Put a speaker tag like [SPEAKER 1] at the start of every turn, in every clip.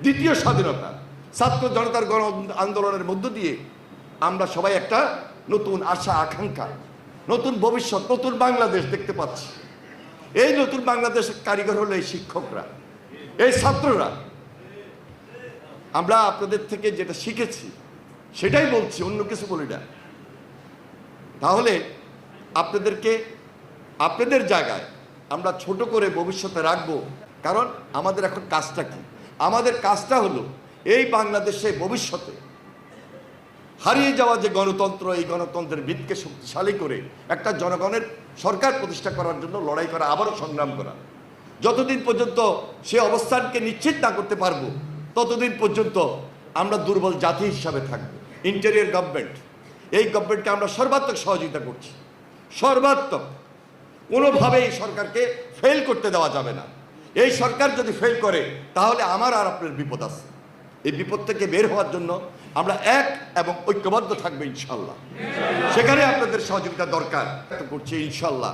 [SPEAKER 1] দ্বিতীয় স্বাধীনতা, ছাত্র জনতার গণ আন্দোলনের মধ্য দিয়ে আমরা সবাই একটা নতুন আশা আকাঙ্ক্ষা, নতুন ভবিষ্যৎ, নতুন বাংলাদেশ দেখতে পাচ্ছি। এই নতুন বাংলাদেশের কারিগর হলো এই শিক্ষকরা, এই ছাত্ররা। আমরা আপনাদের থেকে যেটা শিখেছি সেটাই বলছি, অন্য কিছু বলি না। তাহলে আপনাদেরকে আপনাদের জায়গায় আমরা ছোট করে ভবিষ্যতে রাখবো। কারণ আমাদের এখন কাজটা কি? আমাদের কাজটা হলো এই বাংলাদেশে ভবিষ্যতে হারিয়ে যাওয়া যে গণতন্ত্র, এই গণতন্ত্রের ভিতকে শক্তিশালী করে একটা জনগণের সরকার প্রতিষ্ঠা করার জন্য লড়াই করা, আবারও সংগ্রাম করা। যতদিন পর্যন্ত সে অবস্থানকে নিশ্চিত না করতে পারবো, ততদিন পর্যন্ত আমরা দুর্বল জাতি হিসাবে থাকবো। ইন্টেরিয়র গভর্নমেন্ট, এই গভর্নমেন্টকে আমরা সর্বাত্মক সহযোগিতা করছি, সর্বাত্মক। কোনোভাবে এই সরকারকে ফেল করতে দেওয়া যাবে না। এই সরকার যদি ফেল করে তাহলে আমার আর আপনার বিপদ আছে। এই বিপদ থেকে বের হওয়ার জন্য আমরা এক এবং ঐক্যবদ্ধ থাকবো ইনশাল্লাহ। সেখানে আপনাদের সহযোগিতা দরকার করছি ইনশাল্লাহ।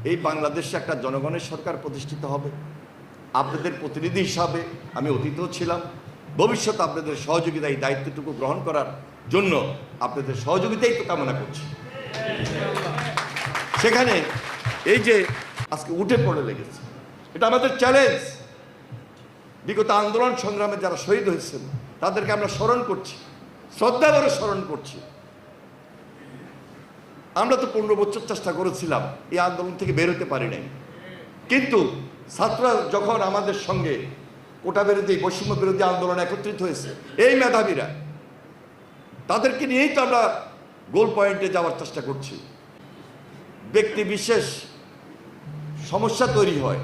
[SPEAKER 1] এই বাংলাদেশে একটা জনগণের সরকার প্রতিষ্ঠিত হবে। আপনাদের প্রতিনিধি হিসাবে আমি অতীতেও ছিলাম, ভবিষ্যতে আপনাদের সহযোগিতা, এই দায়িত্বটুকু গ্রহণ করার জন্য আপনাদের সহযোগিতাই তো কামনা করছি। সেখানে এই যে আজকে উঠে পড়ে লেগেছে, এটা আমাদের চ্যালেঞ্জ। বিগত আন্দোলন সংগ্রামে যারা শহীদ হয়েছেন তাদেরকে আমরা স্মরণ করছি, শ্রদ্ধা করে স্মরণ করছি। আমরা তো 15 বছর চেষ্টা করেছিলাম, এই আন্দোলন থেকে বের হতে পারি নাই। কিন্তু ছাত্ররা যখন আমাদের সঙ্গে কোটা বিরোধী, বৈষম্য বিরোধী আন্দোলন একত্রিত হয়েছে, এই মেধাবীরা, তাদেরকে নিয়েই তো আমরা গোল পয়েন্টে যাওয়ার চেষ্টা করছি। ব্যক্তি বিশেষ সমস্যা তৈরি হয়,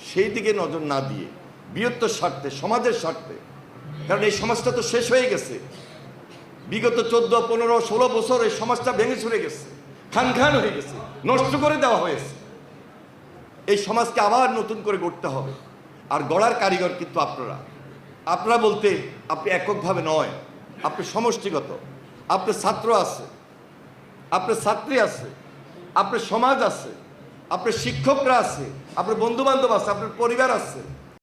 [SPEAKER 1] সেই দিকে নজর না দিয়ে বৃহত্তর স্বার্থে, সমাজের স্বার্থে। কারণ এই সমাজটা তো শেষ হয়ে গেছে। বিগত 14, 15, 16 বছর এই সমাজটা ভেঙে চলে গেছে, খান খান হয়ে গেছে, নষ্ট করে দেওয়া হয়েছে। এই সমাজকে আবার নতুন করে গড়তে হবে। আর গড়ার কারিগর কিন্তু আপনারা। আপনারা বলতে আপনি এককভাবে নয়, আপনি সমষ্টিগত। আপনার ছাত্র আছে, আপনার ছাত্রী আছে, আপনার সমাজ আছে, আপনার শিক্ষকরা আছে, আপনার বন্ধু বান্ধব আছে, আপনার পরিবার আছে।